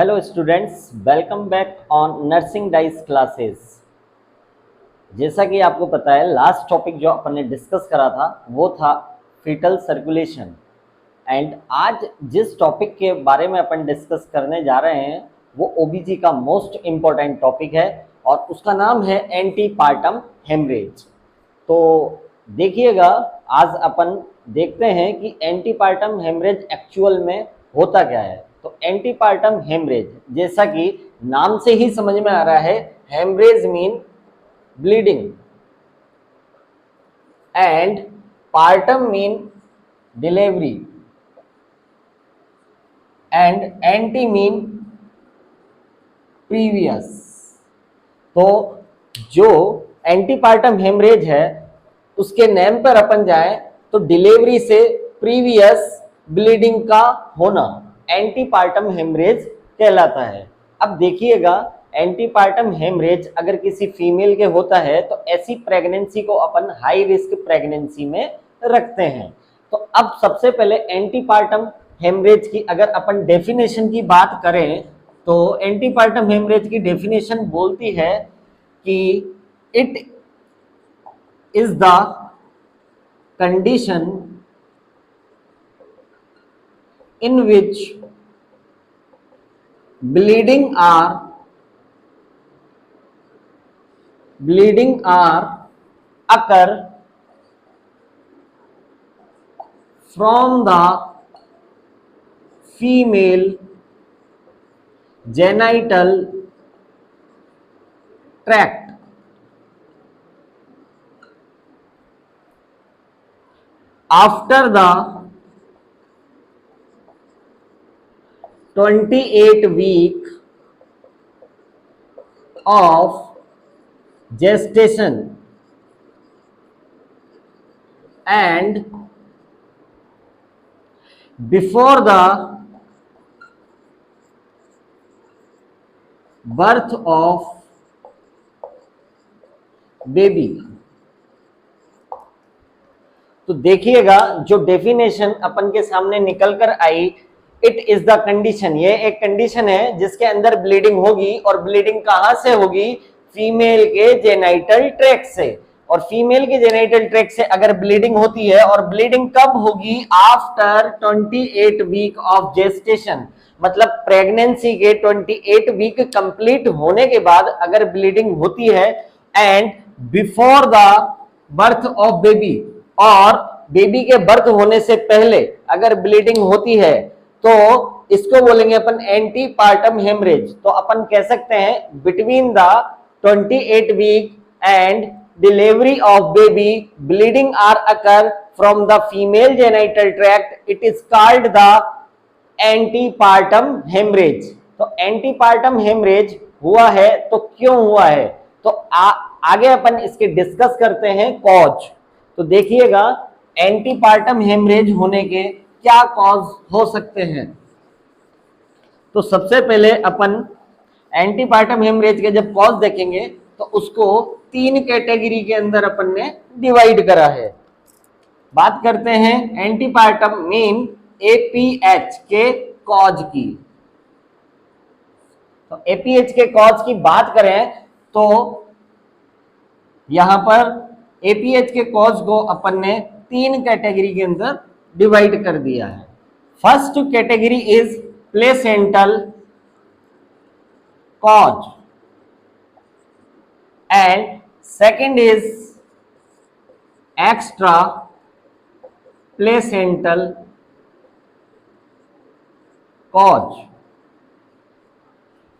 Hello students, welcome back on nursing dice classes. जैसा कि आपको पता है, लास्ट टॉपिक जो अपन ने डिस्कस करा था वो था फीटल सर्कुलेशन। एंड आज जिस टॉपिक के बारे में अपन डिस्कस करने जा रहे हैं वो ओबीजी का मोस्ट इम्पॉर्टेंट टॉपिक है और उसका नाम है एंटीपार्टम हेमरेज। तो देखिएगा, आज अपन देखते हैं कि एंटीपार्टम हेमरेज एक्चुअल में होता क्या है। तो एंटीपार्टम हेमरेज, जैसा कि नाम से ही समझ में आ रहा है, haemorrhage mean bleeding and partum mean delivery and ante mean previous. तो जो एंटीपार्टम हेमरेज है उसके नेम पर अपन जाएं तो डिलीवरी से प्रीवियस ब्लीडिंग का होना एंटीपार्टम हेमरेज कहलाता है। अब देखिएगा, एंटीपार्टम हेमरेज अगर किसी फीमेल के होता है तो ऐसी प्रेगनेंसी को अपन हाई रिस्क प्रेगनेंसी में रखते हैं। तो अब सबसे पहले एंटीपार्टम हेमरेज की अगर अपन डेफिनेशन की बात करें तो एंटीपार्टम हेमरेज की डेफिनेशन बोलती है कि it is the condition in which bleeding are occur from the female genital tract after the 28 week of gestation and before the birth of baby। तो देखिएगा, जो डेफिनेशन अपन के सामने निकल कर आई, इट इज द कंडीशन, ये एक कंडीशन है जिसके अंदर ब्लीडिंग होगी। और ब्लीडिंग कहां से होगी? फीमेल के जेनाइटल ट्रैक्ट से। और फीमेल के जेनाइटल ट्रैक्ट से अगर ब्लीडिंग होती है, और ब्लीडिंग कब होगी? आफ्टर 28 वीक ऑफ जेस्टेशन, मतलब प्रेगनेंसी के 28 वीक कंप्लीट होने के बाद अगर ब्लीडिंग होती है, and before the birth of baby, और बेबी के बर्थ होने से पहले अगर ब्लीडिंग होती है तो इसको बोलेंगे अपन एंटीपार्टम हेमरेज। तो अपन कह सकते हैं between the 28 week and delivery of baby bleeding are occur from the female genital tract, it is called the antepartum haemorrhage. तो एंटीपार्टम हेमरेज हुआ है तो क्यों हुआ है, तो आगे अपन इसके डिस्कस करते हैं कॉज। तो देखिएगा, एंटीपार्टम हेमरेज होने के क्या कॉज हो सकते हैं। तो सबसे पहले अपन एंटीपार्टम हेमरेज के जब कॉज देखेंगे तो उसको 3 कैटेगरी के अंदर अपन ने डिवाइड करा है। बात करते हैं एंटीपार्टम मीन एपीएच के कॉज की। तो एपीएच के कॉज की बात करें तो यहां पर एपीएच के कॉज को अपन ने 3 कैटेगरी के अंदर डिवाइड कर दिया है। First category is placental cause and second is extra placental cause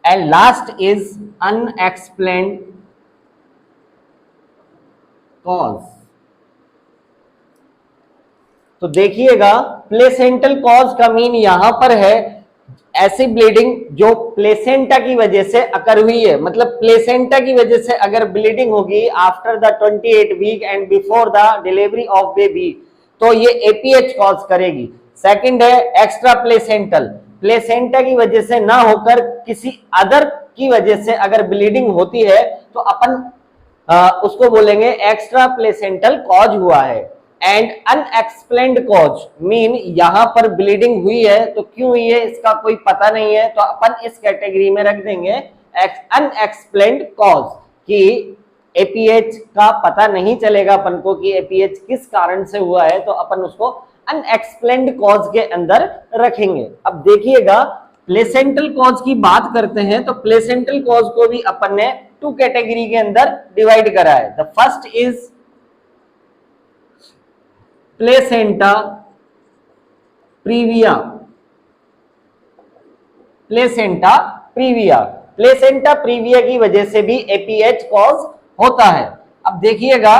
and last is unexplained cause. तो देखिएगा, प्लेसेंटल कॉज का मीन यहां पर है ऐसी ब्लीडिंग जो प्लेसेंटा की वजह से अकर हुई है। मतलब प्लेसेंटा की वजह से अगर ब्लीडिंग होगी after the 28 week and before the delivery of baby, तो ये एपीएच कॉज करेगी। सेकंड है एक्स्ट्रा प्लेसेंटल, प्लेसेंटा की वजह से ना होकर किसी अदर की वजह से अगर ब्लीडिंग होती है तो अपन उसको बोलेंगे एक्स्ट्रा प्लेसेंटल कॉज हुआ है। एंड अनएक्सप्लेन्ड कॉज मीन यहां पर ब्लीडिंग हुई है तो क्यों हुई है इसका कोई पता नहीं है, तो अपन इस कैटेगरी में रख देंगे अनएक्सप्लेन्ड कॉज, कि एपीएच का पता नहीं चलेगा अपन को कि एपीएच किस कारण से हुआ है, तो अपन उसको अनएक्सप्लेन्ड कॉज के अंदर रखेंगे। अब देखिएगा प्लेसेंटल कॉज की बात करते हैं तो प्लेसेंटल कॉज को भी अपन ने टू कैटेगरी के अंदर डिवाइड करा है। The first is placenta previa. Placenta previa, placenta previa की वजह से भी एपीएच कॉज होता है। अब देखिएगा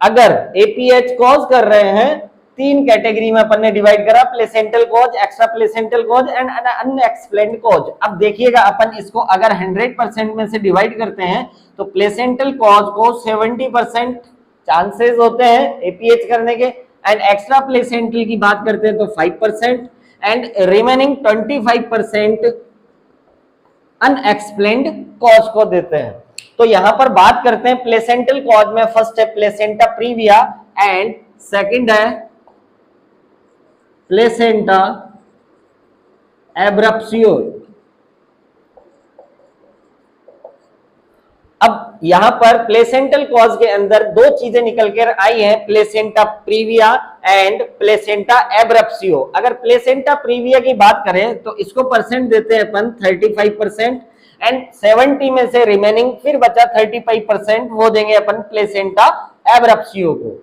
अगर एपीएच कॉज कर रहे हैं, तीन कैटेगरी में अपन ने डिवाइड करा, placental cause, extra placental cause and unexplained cause. अब देखिएगा अपन इसको अगर 100% में से डिवाइड करते हैं तो प्लेसेंटल कॉज को 70% चांसेस होते हैं एपीएच करने के, एंड एक्स्ट्रा प्लेसेंटल की बात करते हैं तो 5% एंड रिमेनिंग 25% अनएक्सप्लेन्ड कॉज को देते हैं। तो यहां पर बात करते हैं प्लेसेंटल कॉज में, फर्स्ट है प्लेसेंटा प्रीविया एंड सेकंड है प्लेसेंटा एब्रप्सियो। अब यहां पर प्लेसेंटल कॉज के अंदर दो चीजें निकल कर आई हैं, प्लेसेंटा प्रीविया एंड प्लेसेंटा एब्रप्सियो। अगर प्लेसेंटा प्रीविया की बात करें तो इसको परसेंट देते हैं अपन 35% एंड 70 में से रिमेनिंग फिर बचा 35% वो देंगे अपन प्लेसेंटा एब्रप्सियो को।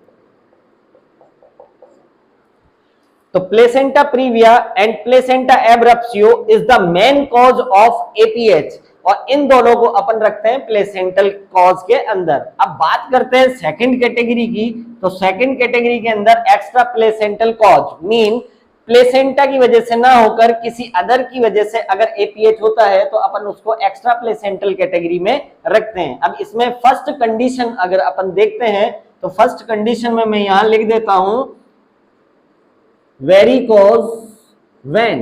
तो placenta previa and placenta abruptio is the main cause of APH, और इन दोनों को अपन रखते हैं प्लेसेंटल कॉज के अंदर। अब बात करते हैं सेकंड कैटेगरी की, तो सेकंड कैटेगरी के अंदर extra placental cause mean placenta की वजह से ना होकर किसी अदर की वजह से अगर एपीएच होता है तो अपन उसको एक्स्ट्रा प्लेसेंटल कैटेगरी में रखते हैं। अब इसमें फर्स्ट कंडीशन अगर अपन देखते हैं तो फर्स्ट कंडीशन में मैं यहां लिख देता हूं वेरिकोज वेन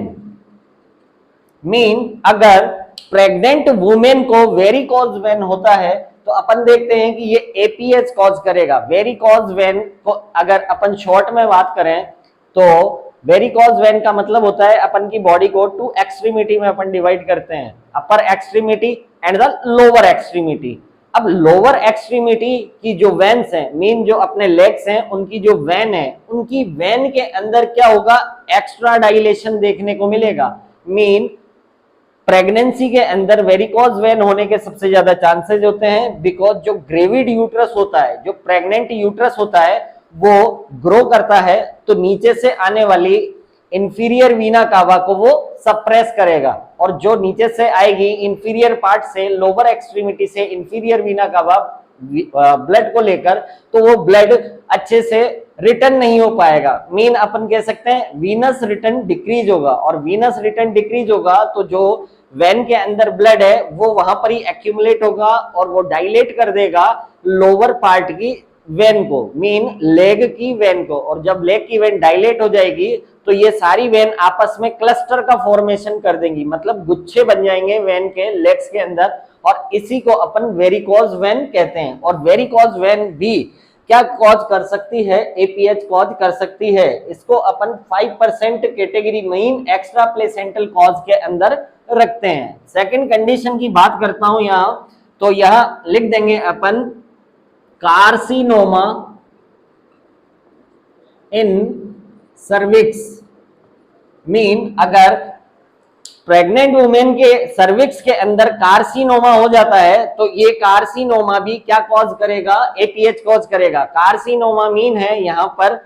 मीन अगर प्रेग्नेंट वुमेन को वेरिकोज वेन होता है तो अपन देखते हैं कि ये एपीएच कॉज करेगा। वेरिकोज वेन को अगर अपन शॉर्ट में बात करें तो वेरिकोज वेन का मतलब होता है अपन की बॉडी को टू एक्सट्रीमिटी में अपन डिवाइड करते हैं, upper extremity and the lower extremity. अब लोअर एक्सट्रीमिटी की जो वेन्स हैं मीन जो अपने लेग्स हैं उनकी जो वेन है, उनकी वेन के अंदर क्या होगा, एक्स्ट्रा डाइलेशन देखने को मिलेगा। मीन प्रेगनेंसी के अंदर वेरिकोज वेन होने के सबसे ज्यादा चांसेस होते हैं, बिकॉज जो ग्रेविड यूट्रस होता है, जो प्रेग्नेंट यूट्रस होता है वो ग्रो करता है तो नीचे से आने वाली इंफीरियर वीना कावा को वो सप्रेस करेगा, और जो नीचे से आएगी इंफीरियर पार्ट से, लोअर एक्सट्रीमिटी से इंफीरियर वीना कावा ब्लड को लेकर, तो वो ब्लड अच्छे से रिटर्न नहीं हो पाएगा। मीन अपन कह सकते हैं वीनस रिटर्न डिक्रीज होगा, और वीनस रिटर्न डिक्रीज होगा तो जो वेन के अंदर ब्लड है वो वहां पर ही एक्यूमुलेट होगा और वो डायलेट कर देगा लोअर पार्ट की वेन को, मीन लेग की वेन को, और जब लेग की वेन डायलेट हो जाएगी तो ये सारी वेन आपस में क्लस्टर का फॉर्मेशन कर देंगी, मतलब गुच्छे बन जाएंगे वेन के लेग्स के अंदर, और इसी को अपन वेरिकोज वेन कहते हैं। और वेरिकोज वेन भी क्या कॉज कर सकती है, एपीएच कॉज कर सकती है। इसको अपन 5% category mean extra placental cause के अंदर रखते हैं। सेकंड कंडीशन की बात करता हूं यहां, तो यहां लिख देंगे अपन कार्सिनोमा इन सर्विक्स मीन अगर प्रेग्नेंट वुमेन के सर्विक्स के अंदर कार्सिनोमा हो जाता है तो ये कार्सिनोमा भी क्या कॉज करेगा, एपीएच कॉज करेगा। कार्सिनोमा मीन है यहां पर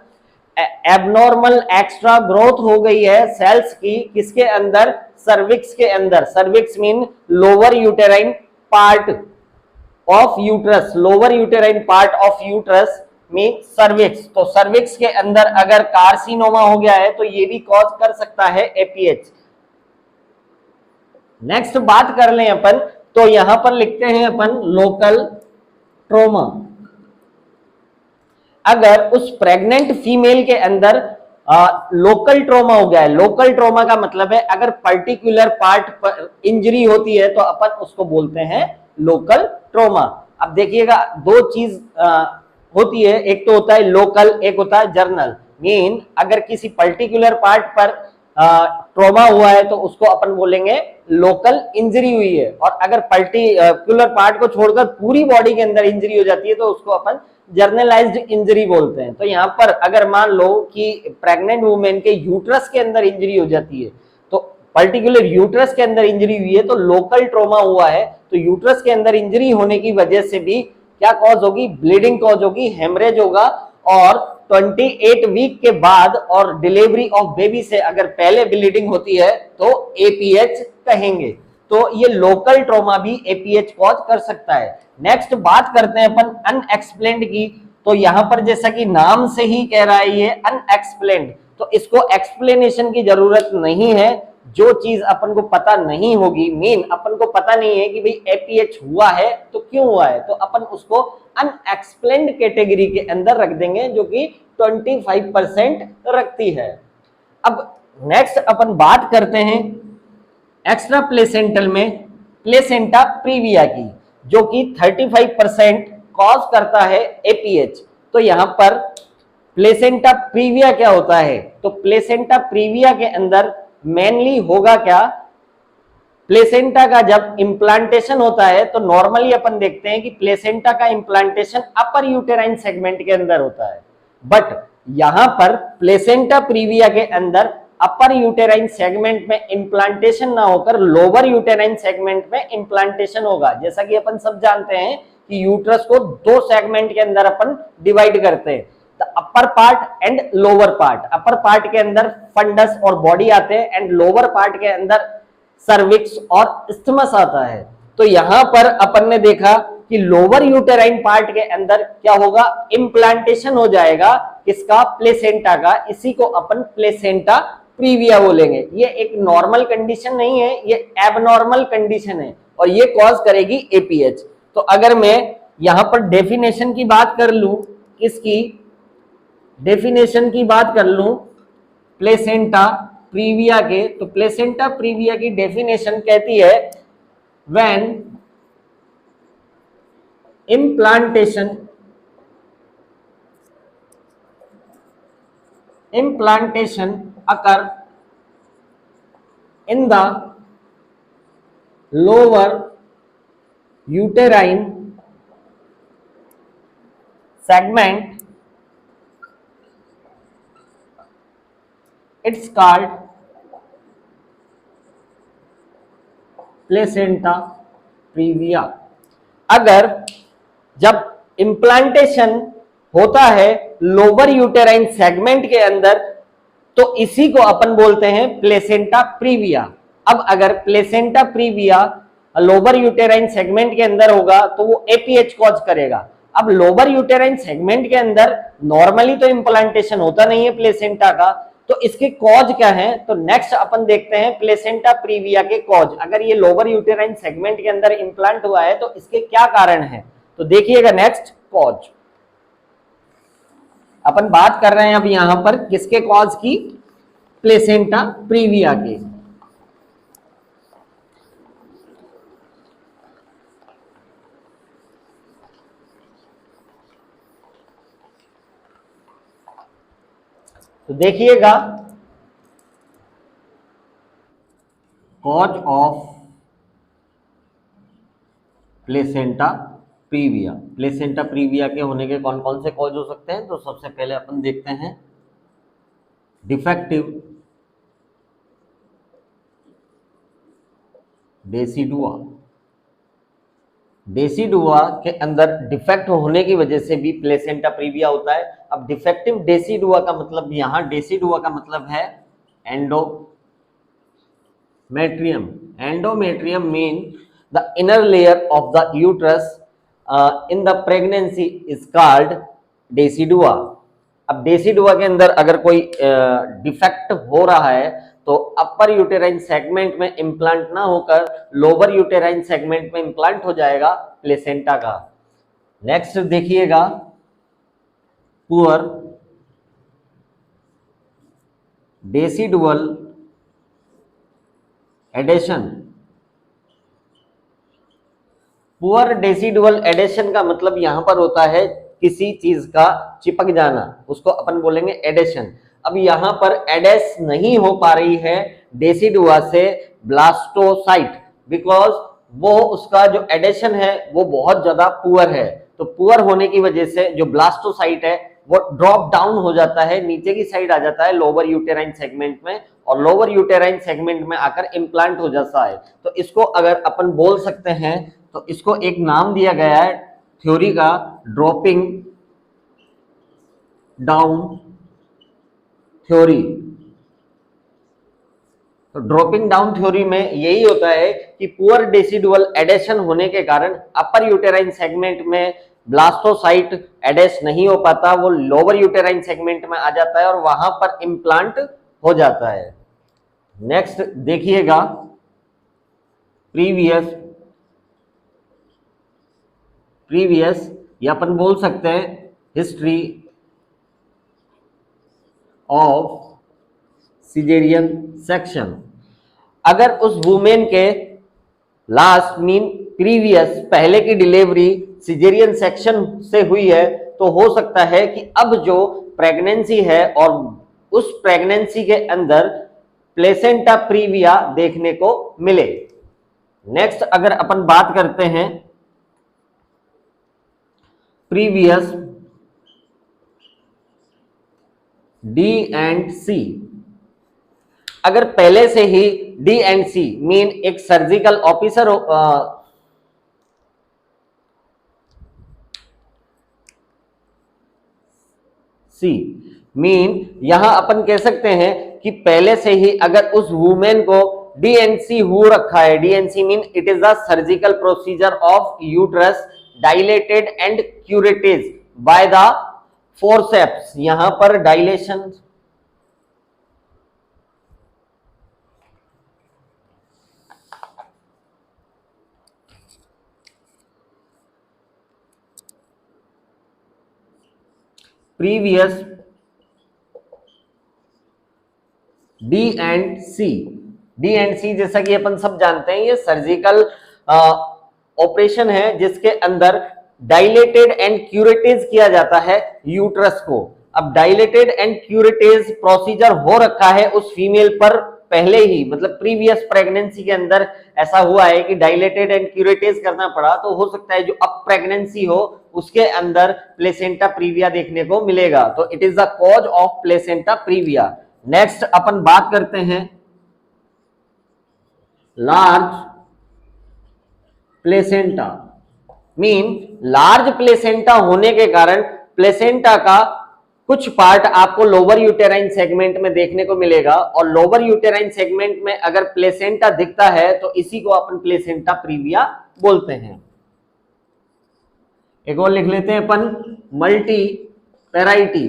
एबनॉर्मल एक्स्ट्रा ग्रोथ हो गई है सेल्स की, किसके अंदर, सर्विक्स के अंदर। Cervix mean lower uterine part of uterus, lower uterine part of uterus mean cervix. तो सर्विक्स के अंदर अगर कार्सिनोमा हो गया है तो ये भी कॉज कर सकता है एपीएच। नेक्स्ट बात कर लें अपन, तो यहां पर लिखते हैं अपन लोकल ट्रोमा। अगर उस प्रेग्नेंट फीमेल के अंदर लोकल ट्रोमा हो गया है, लोकल ट्रोमा का मतलब है अगर पर्टिकुलर पार्ट पर इंजरी होती है तो अपन उसको बोलते हैं लोकल ट्रोमा। अब देखिएगा दो चीज होती है, एक तो होता है लोकल, एक होता है जर्नल। मीन अगर किसी पर्टिकुलर पार्ट पर ट्रॉमा हुआ है तो उसको अपन बोलेंगे लोकल इंजरी हुई है, और अगर पर्टिकुलर पार्ट को छोड़कर पूरी बॉडी के अंदर इंजरी हो जाती है तो उसको अपन जर्नलाइज्ड इंजरी बोलते हैं। तो यहाँ पर अगर मान लो कि प्रेग्नेंट वुमेन के यूट्रस के अंदर इंजरी हो जाती है, तो पर्टिकुलर यूट्रस के अंदर इंजरी हुई है तो लोकल ट्रॉमा हुआ है, तो यूट्रस के अंदर इंजरी होने की वजह से भी क्या कॉज होगी, ब्लीडिंग कॉज होगी, हेमरेज होगा। और 28 वीक के बाद और डिलीवरी ऑफ बेबी से अगर पहले ब्लीडिंग होती है तो एपीएच कहेंगे। तो ये लोकल ट्रॉमा भी एपीएच कॉज कर सकता है। नेक्स्ट बात करते हैं अपन अनएक्सप्लेन्ड की। तो यहां पर जैसा कि नाम से ही कह रहा है ये अनएक्सप्लेन्ड, तो इसको एक्सप्लेनेशन की जरूरत नहीं है। जो चीज अपन को पता नहीं होगी, मीन अपन को पता नहीं है कि भाई एपीएच हुआ है तो क्यों हुआ है, तो अपन उसको अनएक्सप्लेन्ड कैटेगरी के अंदर रख देंगे, जो कि 25% रखती है। अब नेक्स्ट अपन बात करते हैं एक्स्ट्रा प्लेसेंटल में प्लेसेंटा प्रीविया की, जो कि 35% कॉज करता है एपीएच। तो यहां पर प्लेसेंटा प्रीविया क्या होता है, तो प्लेसेंटा प्रीविया के अंदर मेनली होगा क्या, प्लेसेंटा का जब इम्प्लांटेशन होता है तो नॉर्मली अपन देखते हैं कि प्लेसेंटा का इम्प्लांटेशन अपर यूटेराइन सेगमेंट के अंदर होता है, बट यहां पर प्लेसेंटा प्रीविया के अंदर अपर यूटेराइन सेगमेंट में इम्प्लांटेशन ना होकर लोअर यूटेराइन सेगमेंट में इम्प्लांटेशन होगा। जैसा कि अपन सब जानते हैं कि यूट्रस को दो सेगमेंट के अंदर अपन डिवाइड करते हैं, upper part and lower part. Upper part के अंदर फंडस और बॉडी आते हैं एंड लोअर पार्ट के अंदर सर्विक्स और इस्थमस आता है। तो यहां पर अपन ने देखा कि लोअर यूटेराइन पार्ट के अंदर क्या होगा, इम्प्लांटेशन हो जाएगा किसका, प्लेसेंटा का। इसी को अपन प्लेसेंटा प्रीविया बोलेंगे। ये एक नॉर्मल कंडीशन नहीं है, ये एबनॉर्मल कंडीशन है और ये कॉज करेगी एपीएच। तो अगर मैं यहां पर डेफिनेशन की बात कर लूं, इसकी डेफिनेशन की बात कर लूं प्लेसेंटा प्रीविया के, तो प्लेसेंटा प्रीविया की डेफिनेशन कहती है when implantation occur in the lower uterine segment, it's called placenta previa. अगर जब इम्प्लांटेशन होता है लोअर यूटेराइन सेगमेंट के अंदर तो इसी को अपन बोलते हैं प्लेसेंटा प्रीविया। अब अगर placenta previa lower uterine segment के अंदर होगा तो वो एपीएच कॉज करेगा। अब लोअर यूटेराइन सेगमेंट के अंदर नॉर्मली तो इम्प्लांटेशन होता नहीं है प्लेसेंटा का, तो इसके कॉज क्या है, तो नेक्स्ट अपन देखते हैं प्लेसेंटा प्रीविया के कॉज। अगर ये लोअर यूटेराइन सेगमेंट के अंदर इंप्लांट हुआ है तो इसके क्या कारण है, तो देखिएगा नेक्स्ट कॉज। अपन बात कर रहे हैं अब यहां पर किसके कॉज की, प्लेसेंटा प्रीविया के। तो देखिएगा cause of placenta previa. Placenta previa के होने के कौन कौन से कॉज हो सकते हैं, तो सबसे पहले अपन देखते हैं डिफेक्टिव डेसिडुआ। डेसिडुआ के अंदर डिफेक्ट होने की वजह से भी प्लेसेंटा प्रीविया होता है। अब डिफेक्टिव डेसिडुआ का मतलब, यहां डेसिडुआ का मतलब है endometrium. Endometrium mean the inner layer of the uterus in the pregnancy is called decidua. अब डेसिडुआ के अंदर अगर कोई डिफेक्ट हो रहा है तो अपर यूटेराइन सेगमेंट में इंप्लांट ना होकर लोअर यूटेराइन सेगमेंट में इंप्लांट हो जाएगा प्लेसेंटा का। नेक्स्ट देखिएगा poor decidual adhesion. Poor decidual adhesion का मतलब यहां पर होता है किसी चीज का चिपक जाना, उसको अपन बोलेंगे एडेशन। अब यहाँ पर एडेस नहीं हो पा रही है डेसिडुआ से ब्लास्टोसाइट, बिकॉज वो उसका जो एडेशन है वो बहुत ज्यादा पुअर है। तो पुअर होने की वजह से जो ब्लास्टोसाइट है वो ड्रॉप डाउन हो जाता है, नीचे की साइड आ जाता है लोअर यूटेराइन सेगमेंट में, और लोअर यूटेराइन सेगमेंट में आकर इम्प्लांट हो जाता है। तो इसको अगर अपन बोल सकते हैं तो इसको एक नाम दिया गया है थ्योरी का, ड्रॉपिंग डाउन थ्योरी। तो ड्रॉपिंग डाउन थ्योरी में यही होता है कि पुअर डेसिडुअल एडेशन होने के कारण अपर यूटेराइन सेगमेंट में ब्लास्टोसाइट एडेस नहीं हो पाता, वो लोअर यूटेराइन सेगमेंट में आ जाता है और वहां पर इम्प्लांट हो जाता है। नेक्स्ट देखिएगा प्रीवियस या अपन बोल सकते हैं हिस्ट्री ऑफ सिजेरियन सेक्शन। अगर उस वुमेन के लास्ट मीन प्रीवियस पहले की डिलीवरी सिजेरियन सेक्शन से हुई है तो हो सकता है कि अब जो प्रेगनेंसी है और उस प्रेगनेंसी के अंदर प्लेसेंटा प्रीविया देखने को मिले। नेक्स्ट अगर अपन बात करते हैं प्रीवियस डी एंड सी, अगर पहले से ही डी एंड सी मीन एक सर्जिकल ऑफिसर सी मीन यहां अपन कह सकते हैं कि पहले से ही अगर उस वुमेन को डीएनसी हो रखा है, DNC mean it is the surgical procedure of uterus dilated and curettage by the forceps, यहां पर dilation previous D and C, D and C जैसा कि अपन सब जानते हैं ये सर्जिकल ऑपरेशन है जिसके अंदर डायलेटेड एंड क्यूरेटेज किया जाता है यूट्रस को। अब डायलेटेड एंड क्यूरेटेज प्रोसीजर हो रखा है उस फीमेल पर पहले ही, मतलब प्रीवियस प्रेगनेंसी के अंदर ऐसा हुआ है कि डायलेटेड एंड क्यूरेटेज करना पड़ा, तो हो सकता है जो अब प्रेगनेंसी हो उसके अंदर प्लेसेंटा प्रीविया देखने को मिलेगा। तो it is the cause of placenta previa. Next अपन बात करते हैं large placenta, mean large placenta होने के कारण प्लेसेंटा का कुछ पार्ट आपको लोअर यूटेराइन सेगमेंट में देखने को मिलेगा, और लोअर यूटेराइन सेगमेंट में अगर प्लेसेंटा दिखता है तो इसी को अपन प्लेसेंटा प्रीविया बोलते हैं। एक और लिख लेते हैं अपन मल्टी पैराइटी।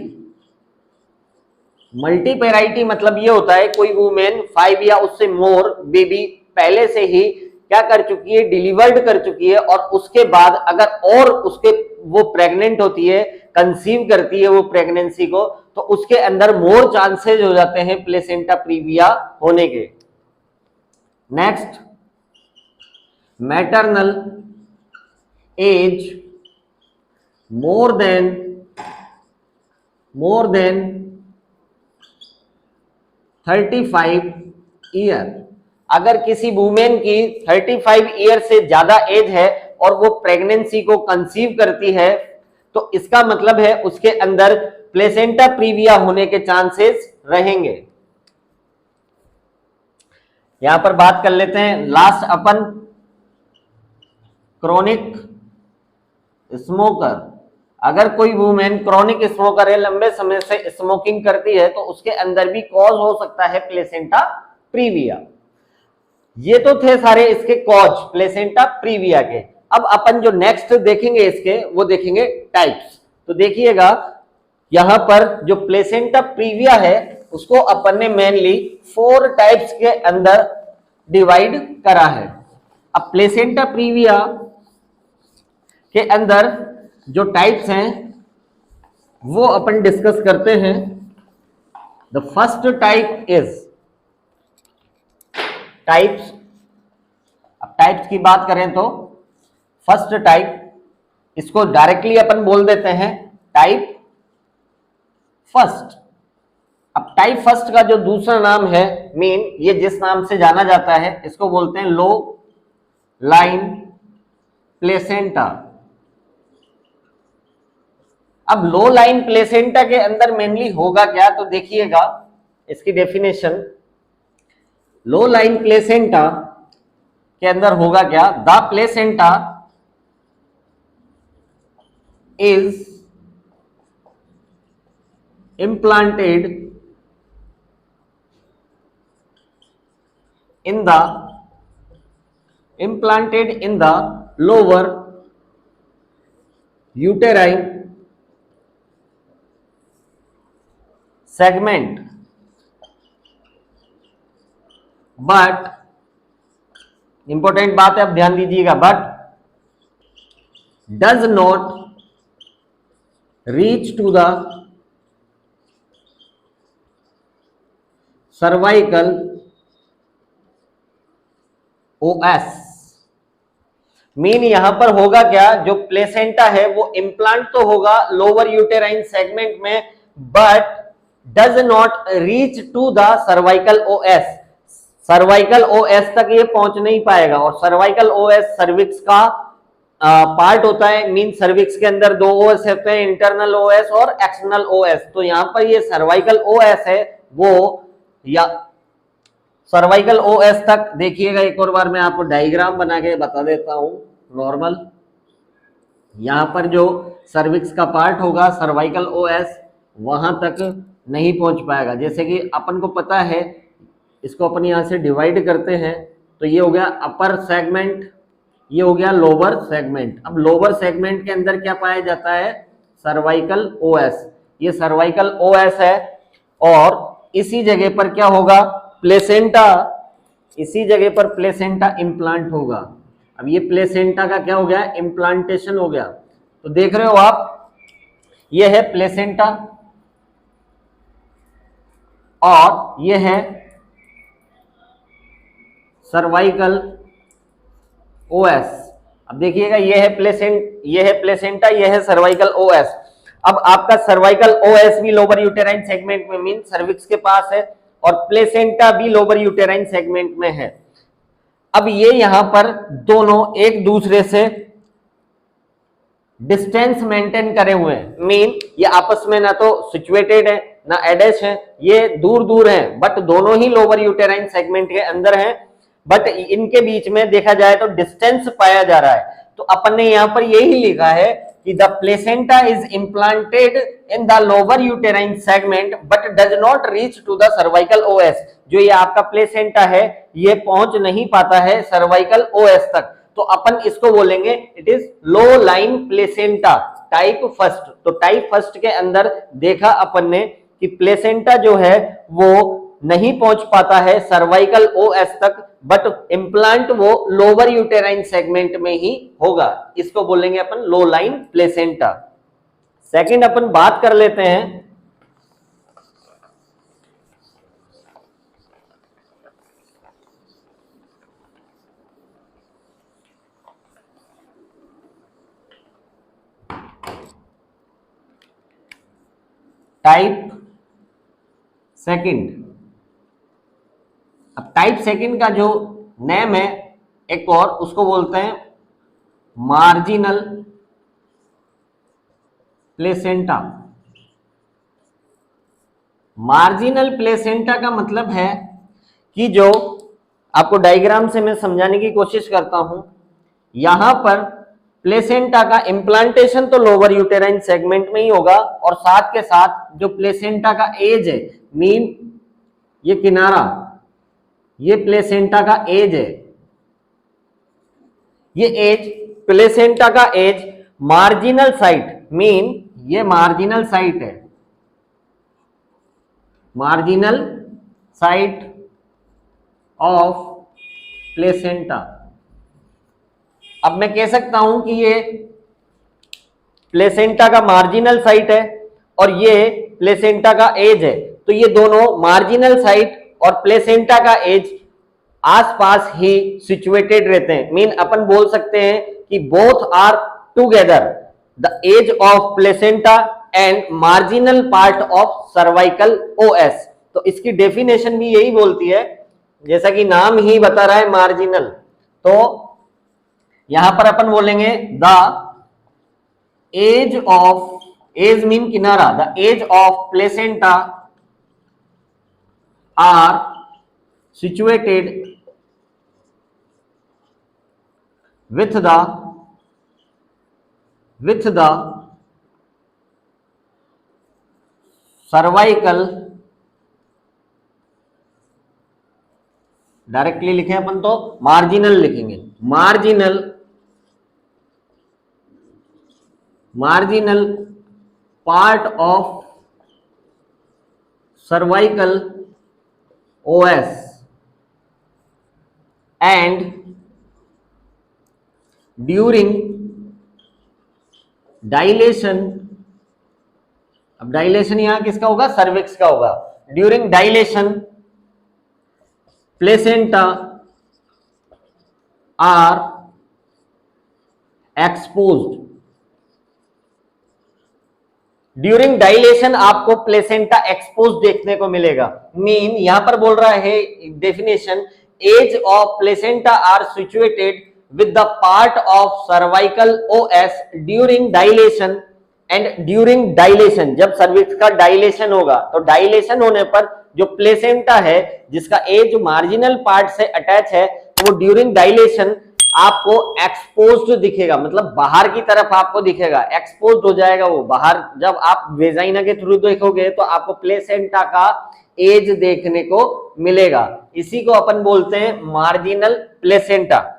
मल्टी पैराइटी मतलब ये होता है कोई वुमेन 5 या उससे मोर बेबी पहले से ही क्या कर चुकी है, डिलीवर्ड कर चुकी है, और उसके बाद अगर और उसके वो प्रेग्नेंट होती है, कंसीव करती है वो प्रेगनेंसी को, तो उसके अंदर मोर चांसेस हो जाते हैं प्लेसेंटा प्रीविया होने के। Next maternal age more than 35 year. अगर किसी वुमेन की 35 ईयर से ज्यादा एज है और वो प्रेगनेंसी को कंसीव करती है तो इसका मतलब है उसके अंदर प्लेसेंटा प्रीविया होने के चांसेस रहेंगे। यहां पर बात कर लेते हैं लास्ट अपन क्रोनिक स्मोकर। अगर कोई वुमेन क्रोनिक स्मोकर है, लंबे समय से स्मोकिंग करती है, तो उसके अंदर भी कॉज हो सकता है प्लेसेंटा प्रीविया। ये तो थे सारे इसके कॉज प्लेसेंटा प्रीविया के। अब अपन जो नेक्स्ट देखेंगे इसके वो देखेंगे टाइप्स। तो देखिएगा यहां पर जो प्लेसेंटा प्रीविया है उसको अपन ने मेनली 4 टाइप्स के अंदर डिवाइड करा है। अब प्लेसेंटा प्रीविया के अंदर जो टाइप्स हैं वो अपन डिस्कस करते हैं। The first type is types. अब टाइप्स की बात करें तो फर्स्ट टाइप इसको डायरेक्टली अपन बोल देते हैं टाइप फर्स्ट। अब टाइप फर्स्ट का जो दूसरा नाम है मीन, ये जिस नाम से जाना जाता है इसको बोलते हैं लो लाइन प्लेसेंटा। अब लो लाइन प्लेसेंटा के अंदर मेनली होगा क्या, तो देखिएगा इसकी डेफिनेशन। लो लाइन प्लेसेंटा के अंदर होगा क्या, the placenta is implanted in the lower uterine segment, but important बात है, अब ध्यान दीजिएगा, but does not reach to the cervical os. Mean यहां पर होगा क्या, जो प्लेसेंटा है वो इम्प्लांट तो होगा लोअर यूटेराइन सेगमेंट में, but does not reach to the cervical os. Cervical os तक ये पहुंच नहीं पाएगा, और सर्वाइकल ओएस सर्विक्स का पार्ट होता है। मीन सर्विक्स के अंदर दो ओएस होते हैं, इंटरनल ओएस और एक्सटर्नल ओएस। तो यहां पर ये सर्वाइकल ओएस है वो, या सर्वाइकल ओएस तक देखिएगा, एक और बार मैं आपको डायग्राम बना के बता देता हूं नॉर्मल। यहां पर जो सर्विक्स का पार्ट होगा सर्वाइकल ओएस वहां तक नहीं पहुंच पाएगा। जैसे कि अपन को पता है, इसको अपन यहां से डिवाइड करते हैं, तो ये हो गया अपर सेगमेंट, ये हो गया लोअर सेगमेंट। अब लोअर सेगमेंट के अंदर क्या पाया जाता है, सर्वाइकल ओएस। ये सर्वाइकल ओएस है, और इसी जगह पर क्या होगा, प्लेसेंटा, इसी जगह पर प्लेसेंटा इम्प्लांट होगा। अब ये प्लेसेंटा का क्या हो गया, इम्प्लांटेशन हो गया। तो देख रहे हो आप, ये है प्लेसेंटा और ये है सर्वाइकल ओएस। अब देखिएगा, ये है प्लेसेंटा, ये है सर्वाइकल ओएस। अब आपका सर्वाइकल ओएस भी लोअर यूटेराइन सेगमेंट में मीन सर्विक्स के पास है, और प्लेसेंटा भी लोअर यूटेराइन सेगमेंट में है। अब ये यहां पर दोनों एक दूसरे से डिस्टेंस मेंटेन करे हुए हैं। मीन ये आपस में ना तो सिचुएटेड है ना अटैच है, ये दूर दूर हैं, बट दोनों ही लोअर यूटेराइन सेगमेंट के अंदर हैं, बट इनके बीच में देखा जाए तो डिस्टेंस पाया जा रहा है। तो अपन ने यहां पर यही लिखा है कि the placenta is implanted in the lower uterine segment but does not reach to the cervical os. जो ये आपका प्लेसेंटा है ये पहुंच नहीं पाता है सर्वाइकल ओएस तक, तो अपन इसको बोलेंगे it is low line placenta type first. तो टाइप फर्स्ट के अंदर देखा अपन ने कि प्लेसेंटा जो है वो नहीं पहुंच पाता है सर्वाइकल ओएस तक, बट इम्प्लांट वो लोअर यूटेराइन सेगमेंट में ही होगा। इसको बोलेंगे अपन लो लाइन प्लेसेंटा। सेकंड अपन बात कर लेते हैं टाइप सेकंड। अब टाइप सेकंड का जो नेम है एक और, उसको बोलते हैं मार्जिनल प्लेसेंटा। मार्जिनल प्लेसेंटा का मतलब है कि जो आपको डायग्राम से मैं समझाने की कोशिश करता हूं, यहां पर प्लेसेंटा का इम्प्लांटेशन तो लोअर यूटेराइन सेगमेंट में ही होगा, और साथ के साथ जो प्लेसेंटा का एज है, मीन ये किनारा, ये प्लेसेंटा का एज है, ये एज प्लेसेंटा का एज मार्जिनल साइट, मीन ये मार्जिनल साइट है, मार्जिनल साइट ऑफ प्लेसेंटा। अब मैं कह सकता हूं कि ये प्लेसेंटा का मार्जिनल साइट है और ये प्लेसेंटा का एज है, तो ये दोनों मार्जिनल साइट और प्लेसेंटा का एज आसपास ही सिचुएटेड रहते हैं। मीन अपन बोल सकते हैं कि both are together, the edge of placenta and marginal part of cervical os. तो इसकी डेफिनेशन भी यही बोलती है, जैसा कि नाम ही बता रहा है मार्जिनल, तो यहां पर अपन बोलेंगे the edge of, edge mean किनारा, the edge of placenta are situated with the cervical, directly लिखें अपन तो मार्जिनल लिखेंगे, marginal part of cervical os and during dilation, अब डाइलेशन यहां किसका होगा, सर्विक्स का होगा, during dilation placenta are exposed, during dilation आपको प्लेसेंटा एक्सपोज देखने को मिलेगा। मीन यहां पर बोल रहा है definition, edge of placenta are situated with the part of cervical OS during dilation and during dilation, जब सर्विक्स का डायलेशन होगा तो डायलेशन होने पर जो प्लेसेंटा है जिसका एज मार्जिनल पार्ट से अटैच है, वो ड्यूरिंग डायलेशन आपको एक्सपोज्ड दिखेगा, मतलब बाहर की तरफ आपको दिखेगा, एक्सपोज्ड हो जाएगा वो बाहर। जब आप वेजाइना के थ्रू देखोगे तो आपको प्लेसेंटा का एज देखने को मिलेगा, इसी को अपन बोलते हैं मार्जिनल प्लेसेंटा।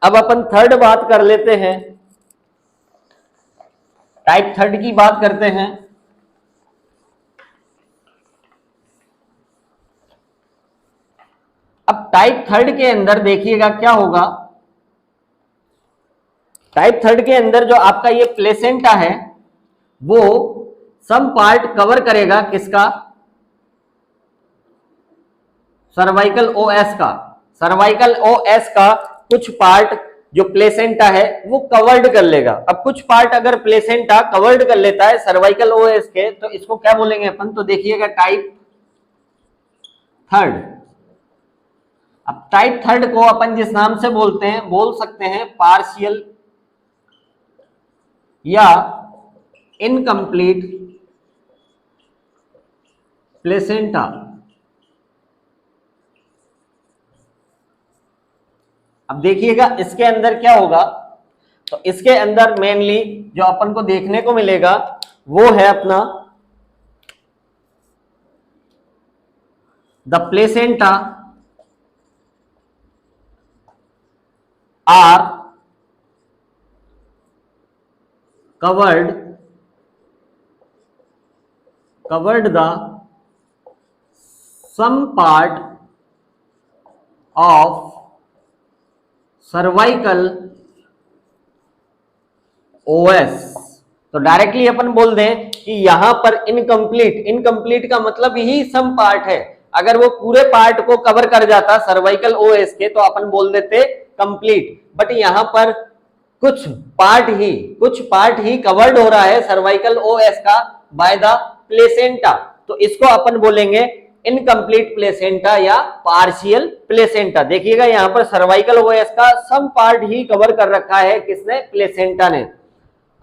अब अपन थर्ड बात कर लेते हैं, टाइप थर्ड की बात करते हैं। अब टाइप थर्ड के अंदर देखिएगा क्या होगा, टाइप थर्ड के अंदर जो आपका ये प्लेसेंटा है वो सम पार्ट कवर करेगा किसका, सर्वाइकल ओएस का, सर्वाइकल ओएस का कुछ पार्ट जो प्लेसेंटा है वो कवर्ड कर लेगा। अब कुछ पार्ट अगर प्लेसेंटा कवर्ड कर लेता है सर्वाइकल ओएस के, तो इसको क्या बोलेंगे अपन, तो देखिएगा टाइप थर्ड। अब टाइप थर्ड को अपन जिस नाम से बोलते हैं, बोल सकते हैं पार्शियल या इनकम्प्लीट प्लेसेंटा। अब देखिएगा इसके अंदर क्या होगा, तो इसके अंदर मेनली जो अपन को देखने को मिलेगा वो है अपना the placenta are covered the some part of cervical os. तो डायरेक्टली अपन बोल दें कि यहां पर इनकम्प्लीट, इनकम्प्लीट का मतलब ही सम पार्ट है, अगर वो पूरे पार्ट को कवर कर जाता सर्वाइकल ओएस के तो अपन बोल देते कंप्लीट, बट यहां पर कुछ पार्ट ही कवर्ड हो रहा है सर्वाइकल ओएस का बाय द प्लेसेंटा, तो इसको अपन बोलेंगे इनकम्प्लीट प्लेसेंटा या पार्शियल प्लेसेंटा। देखिएगा यहां पर सर्वाइकल ओएस का सम पार्ट ही कवर कर रखा है किसने, प्लेसेंटा ने।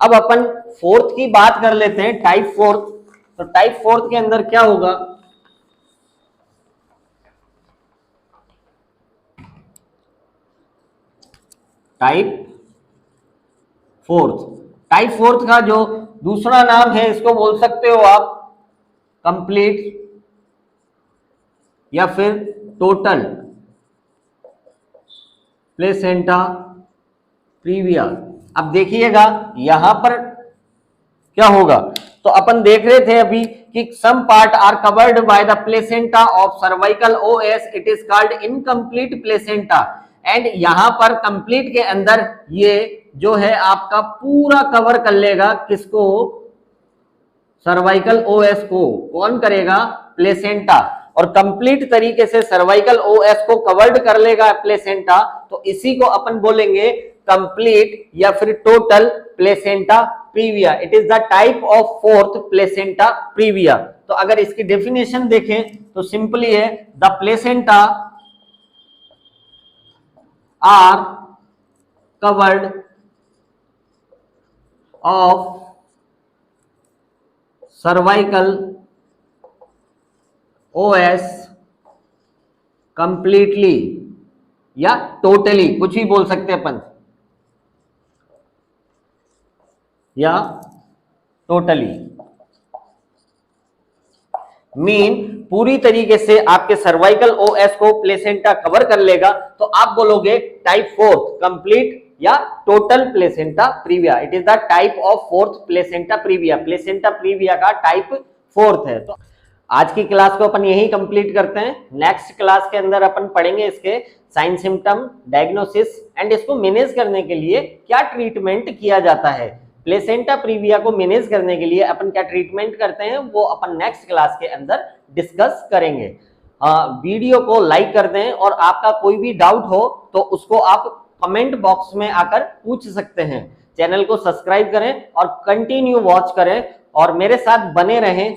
अब अपन फोर्थ की बात कर लेते हैं, टाइप फोर्थ। तो टाइप फोर्थ के अंदर क्या होगा, टाइप फोर्थ का जो दूसरा नाम है इसको बोल सकते हो आप कंप्लीट या फिर टोटल प्लेसेंटा प्रीविया। अब देखिएगा यहां पर क्या होगा, तो अपन देख रहे थे अभी कि some part are covered by the placenta of cervical os, it is called incomplete placenta. And यहां पर कंप्लीट के अंदर ये जो है आपका पूरा कवर कर लेगा किसको, सर्वाइकल ओएस को। कौन करेगा, प्लेसेंटा। और कंप्लीट तरीके से सर्वाइकल ओएस को कवर्ड कर लेगा प्लेसेंटा, तो इसी को अपन बोलेंगे कंप्लीट या फिर total placenta praevia, it is the type of fourth placenta praevia. तो अगर इसकी डेफिनेशन देखें तो सिंपली है, the placenta are covered of cervical os completely या टोटली, कुछ भी बोल सकते हैं अपन, या टोटली, मीन पूरी तरीके से आपके सर्वाइकल ओएस को प्लेसेंटा कवर कर लेगा, तो आप बोलोगे टाइप फोर्थ कंप्लीट या total placenta praevia. It is the type of fourth placenta previa, placenta previa का टाइप फोर्थ है। तो आज की क्लास को अपन यही कंप्लीट करते हैं। नेक्स्ट क्लास के अंदर अपन पढ़ेंगे इसके साइन सिम्टम, डायग्नोसिस एंड इसको मैनेज करने के लिए क्या ट्रीटमेंट किया जाता है। प्लेसेंटा प्रीविया को मैनेज करने के लिए अपन क्या ट्रीटमेंट करते हैं वो अपन नेक्स्ट क्लास के अंदर डिस्कस करेंगे। वीडियो को लाइक कर दें और आपका कोई भी डाउट हो तो उसको आप कमेंट बॉक्स में आकर पूछ सकते हैं। चैनल को सब्सक्राइब करें और कंटिन्यू वॉच करें और मेरे साथ बने रहें।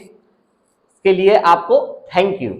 के लिए आपको थैंक यू।